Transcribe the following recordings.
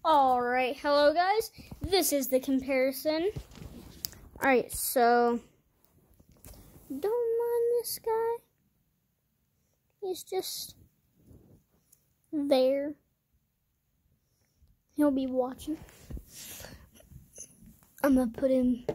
Alright, hello guys, this is the comparison. Alright, so, don't mind this guy. He's just there. He'll be watching. I'm gonna put him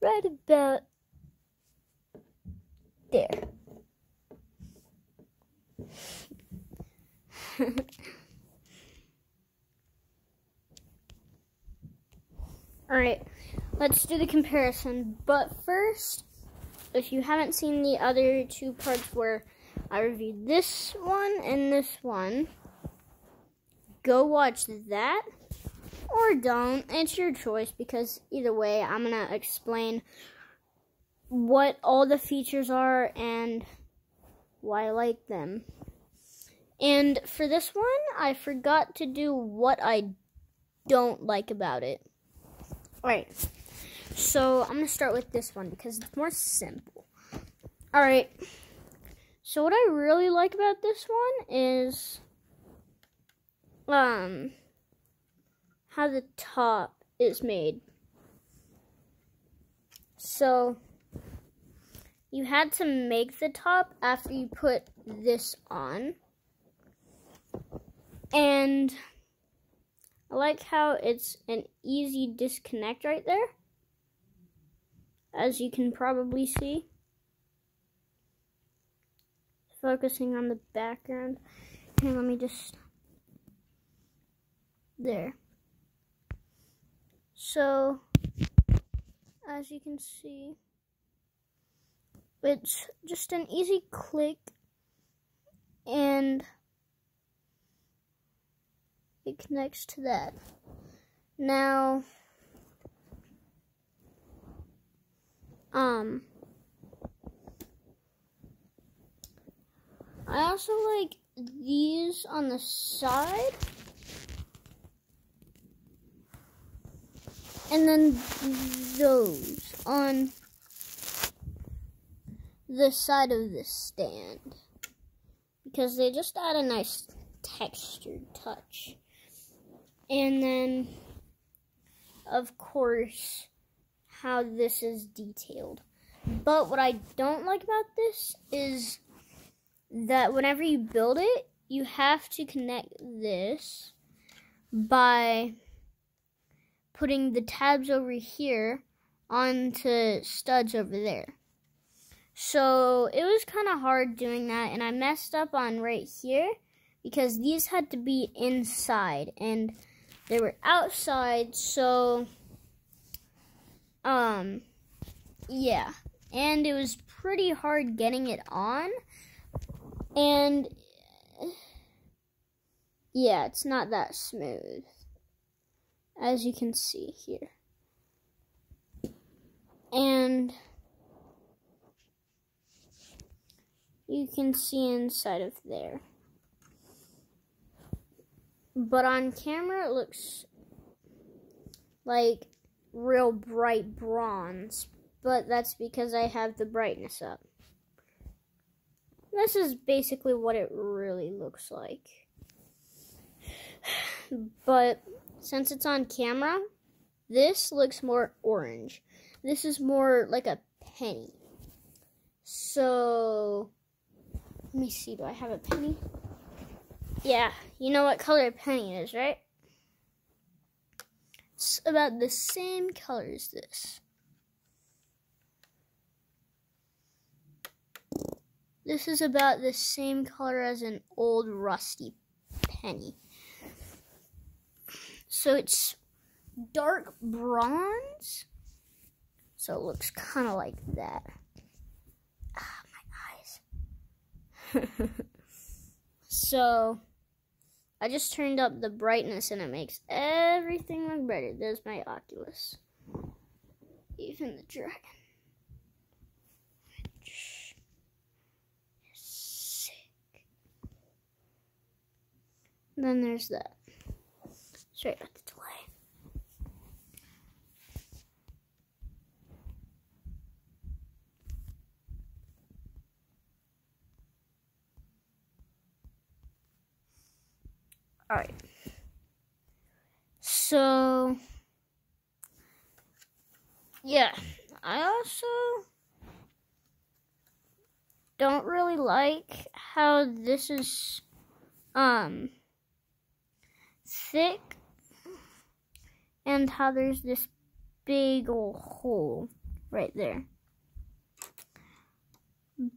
right about there. Alright, let's do the comparison. But first, if you haven't seen the other two parts where I reviewed this one and this one, go watch that or don't. It's your choice because either way, I'm going to explain what all the features are and why I like them. And for this one, I forgot to do what I don't like about it. Alright, so I'm going to start with this one because it's more simple. Alright, so what I really like about this one is how the top is made. So you had to make the top after you put this on. And I like how it's an easy disconnect right there, as you can probably see. Focusing on the background. Here, let me just, there. So, as you can see, it's just an easy click, and it connects to that. Now, I also like these on the side, and then those on the side of the stand, because they just add a nice textured touch. And then, of course, how this is detailed. But what I don't like about this is that whenever you build it, you have to connect this by putting the tabs over here onto studs over there. So it was kind of hard doing that, and I messed up on right here because these had to be inside and they were outside, so, yeah. And it was pretty hard getting it on. And, yeah, it's not that smooth, as you can see here. And you can see inside of there. But on camera, it looks like real bright bronze. But that's because I have the brightness up. This is basically what it really looks like. But since it's on camera, this looks more orange. This is more like a penny. So, let me see, do I have a penny? Yeah, you know what color a penny is, right? It's about the same color as this. This is about the same color as an old rusty penny. So it's dark bronze. So it looks kind of like that. Ah, my eyes. So I just turned up the brightness and it makes everything look better. There's my Oculus. Even the dragon. Sick. And then there's that. Sorry about the delay. Alright. So, yeah, I also don't really like how this is thick and how there's this big old hole right there.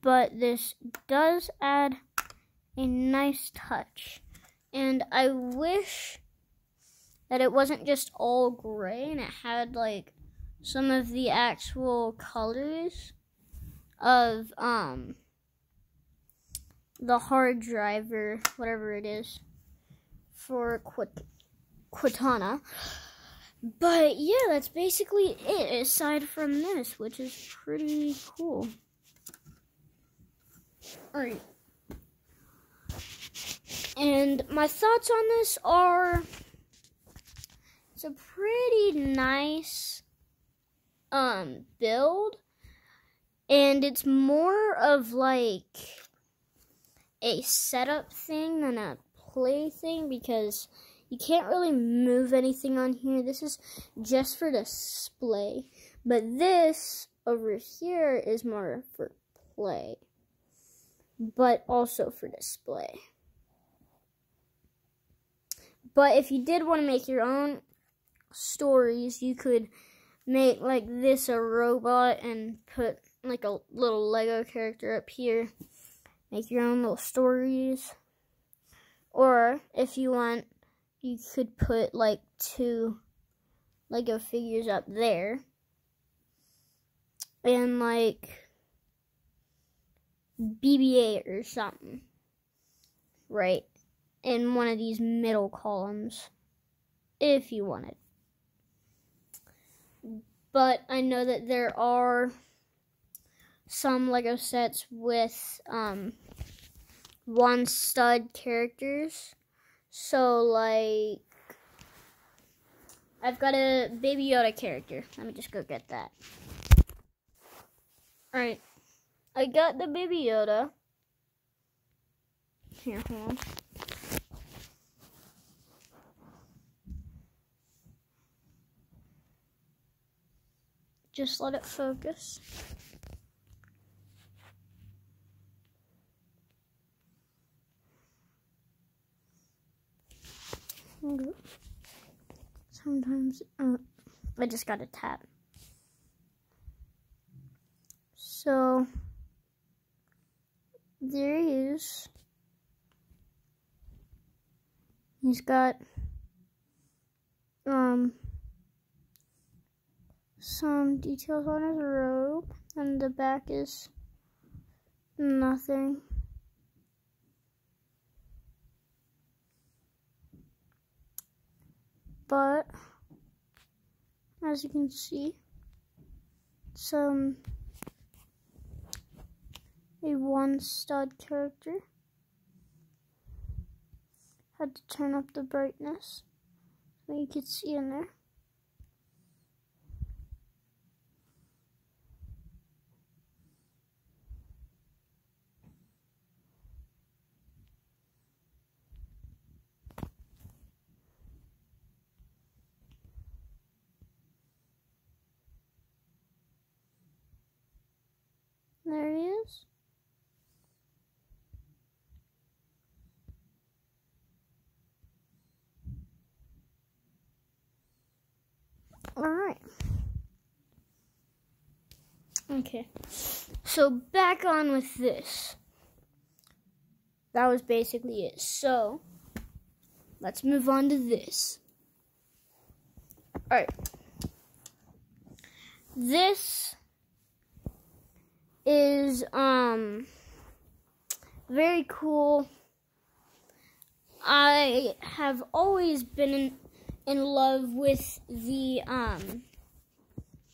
But this does add a nice touch, and I wish that it wasn't just all gray and it had like some of the actual colors of the hard drive or whatever it is for Cortana. But yeah, that's basically it aside from this, which is pretty cool. Alright. And my thoughts on this are, it's a pretty nice build, and it's more of like a setup thing than a play thing, because you can't really move anything on here. This is just for display, but this over here is more for play, but also for display. But if you did want to make your own stories, you could make like this a robot and put like a little Lego character up here. Make your own little stories. Or if you want, you could put like 2 Lego figures up there. And like BB-8 or something. Right in one of these middle columns, if you wanted. But I know that there are some Lego sets with 1 stud characters. So like, I've got a Baby Yoda character. Let me just go get that. Alright, I got the Baby Yoda. Here, hold on. Just let it focus. Sometimes, I just got a tap. So, there he is. He's got, some details on his robe, and the back is nothing. But as you can see, it's a 1 stud character. Had to turn up the brightness so you could see in there. There he is. Alright. Okay. So back on with this. That was basically it. So let's move on to this. Alright. This is very cool. I have always been in love with the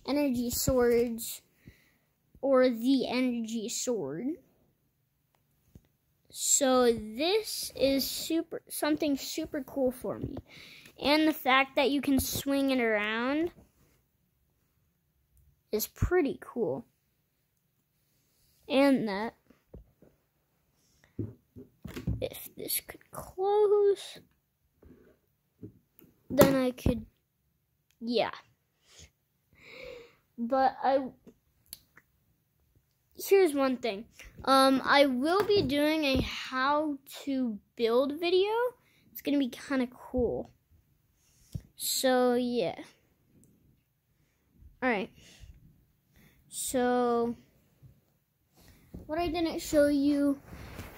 energy swords, or the energy sword. So this is something super cool for me. And the fact that you can swing it around is pretty cool. And that, if this could close, then I could, yeah. But here's one thing. I will be doing a how to build video. It's gonna be kind of cool. So yeah. Alright. So what I didn't show you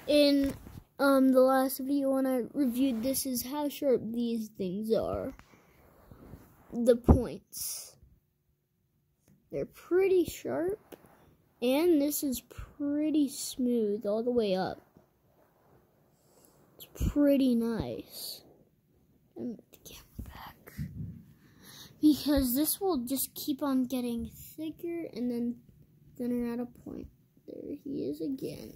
in the last video when I reviewed this is how sharp these things are. The points. They're pretty sharp. And this is pretty smooth all the way up. It's pretty nice. Let me get the camera back. Because this will just keep on getting thicker and then thinner at a point. There he is again.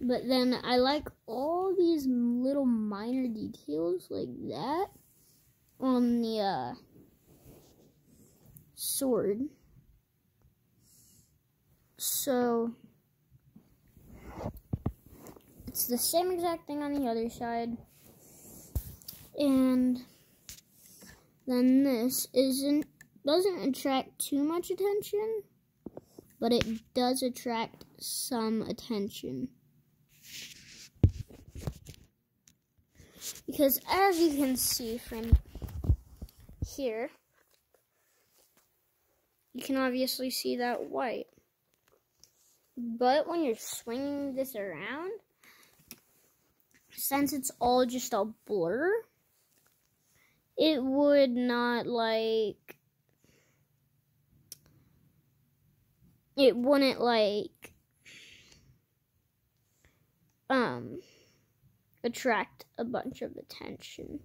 But then I like all these little minor details like that on the sword. So it's the same exact thing on the other side. And then this doesn't attract too much attention, but it does attract some attention. Because as you can see from here, you can obviously see that white. But when you're swinging this around, since it's all just a blur, it would not it wouldn't attract a bunch of attention.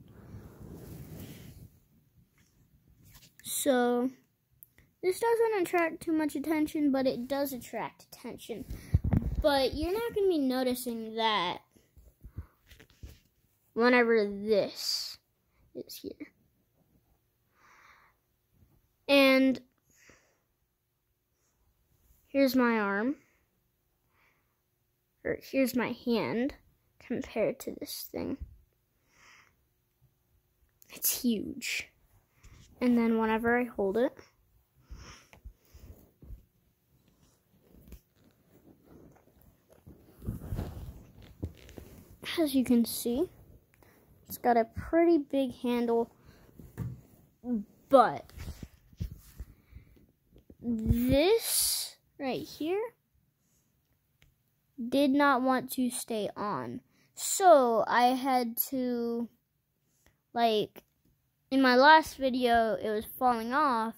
So this doesn't attract too much attention, but it does attract attention. But you're not going to be noticing that whenever this is here. And here's my arm. Or here's my hand compared to this thing. It's huge. And then whenever I hold it, as you can see, it's got a pretty big handle, but this right here did not want to stay on. So I had to, in my last video, it was falling off.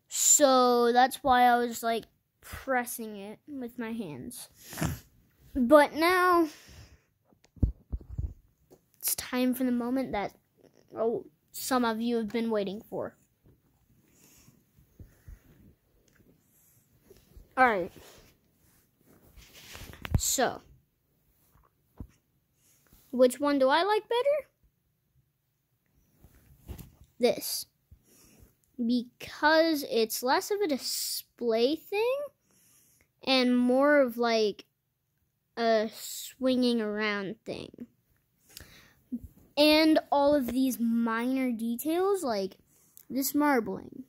So that's why I was pressing it with my hands. But now it's time for the moment that some of you have been waiting for. Alright. So, which one do I like better? This. Because it's less of a display thing and more of a swinging around thing. And all of these minor details, like this marbling,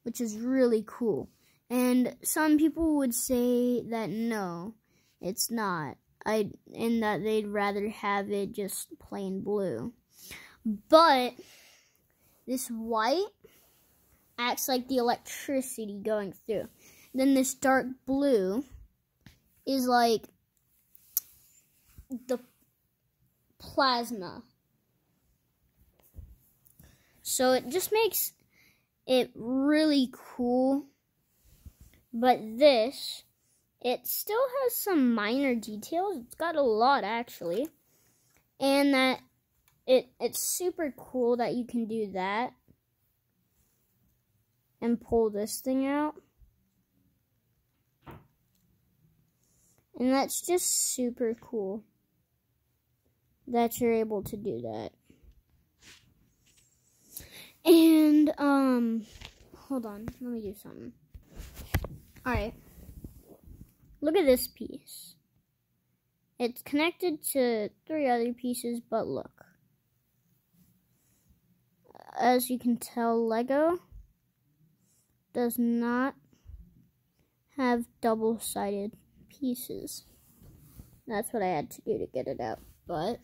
which is really cool. And some people would say that no, it's not. And that they'd rather have it just plain blue. But this white acts like the electricity going through. Then this dark blue is like the plasma. So it just makes it really cool. But this, it still has some minor details. It's got a lot, actually. And that it's super cool that you can do that. And pull this thing out. And that's just super cool that you're able to do that. And, hold on, let me do something. Alright, look at this piece. It's connected to 3 other pieces, but look. As you can tell, Lego does not have double-sided pieces. That's what I had to do to get it out, but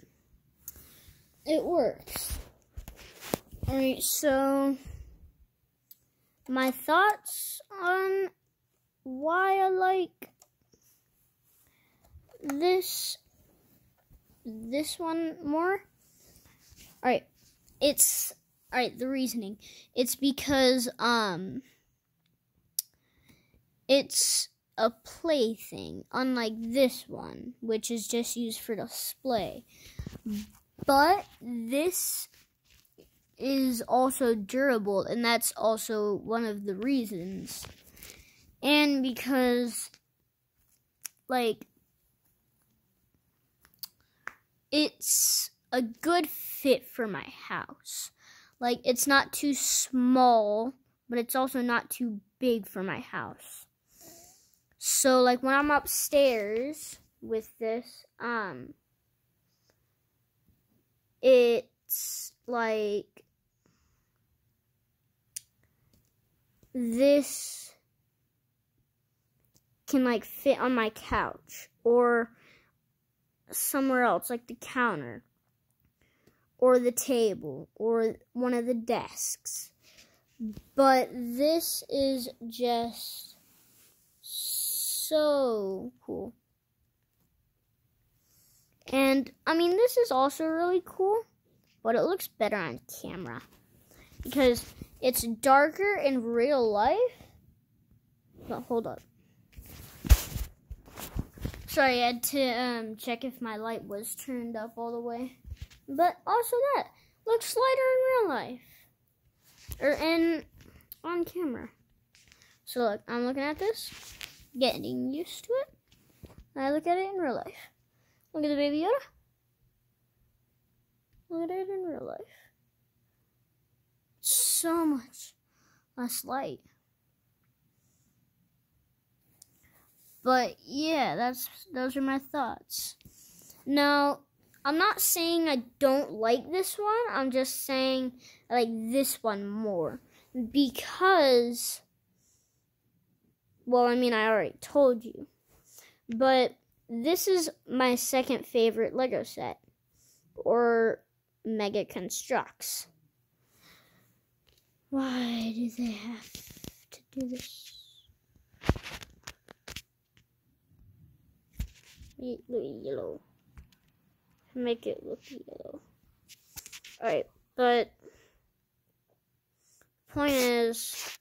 it works. Alright, so my thoughts on why I like this one more. Alright, the reasoning. It's because it's a plaything, unlike this one, which is just used for display. But this is also durable, and that's also one of the reasons. And because, like, it's a good fit for my house. Like, it's not too small, but it's also not too big for my house. So, like, when I'm upstairs with this, it's like this can like fit on my couch or somewhere else, like the counter or the table or one of the desks. But this is just so cool. And I mean, this is also really cool, but it looks better on camera because it's darker in real life. But hold up. Sorry, I had to check if my light was turned up all the way. But also that looks lighter in real life. Or on camera. So look, I'm looking at this, getting used to it. I look at it in real life. Look at the Baby Yoda. Look at it in real life. So much less light. But yeah, those are my thoughts. Now, I'm not saying I don't like this one. I'm just saying I like this one more. Because, well, I mean, I already told you. But this is my second favorite Lego set. Or Mega Constructs. Why do they have to do this? Yellow. Make it look yellow. Alright, but point is,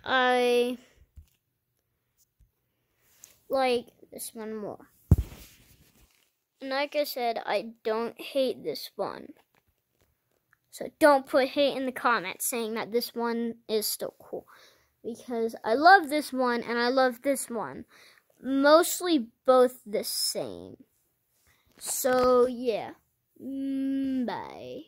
I like this one more. And like I said, I don't hate this one. So don't put hate in the comments saying that this one is still cool. Because I love this one and I love this one. Mostly both the same. So yeah. Bye.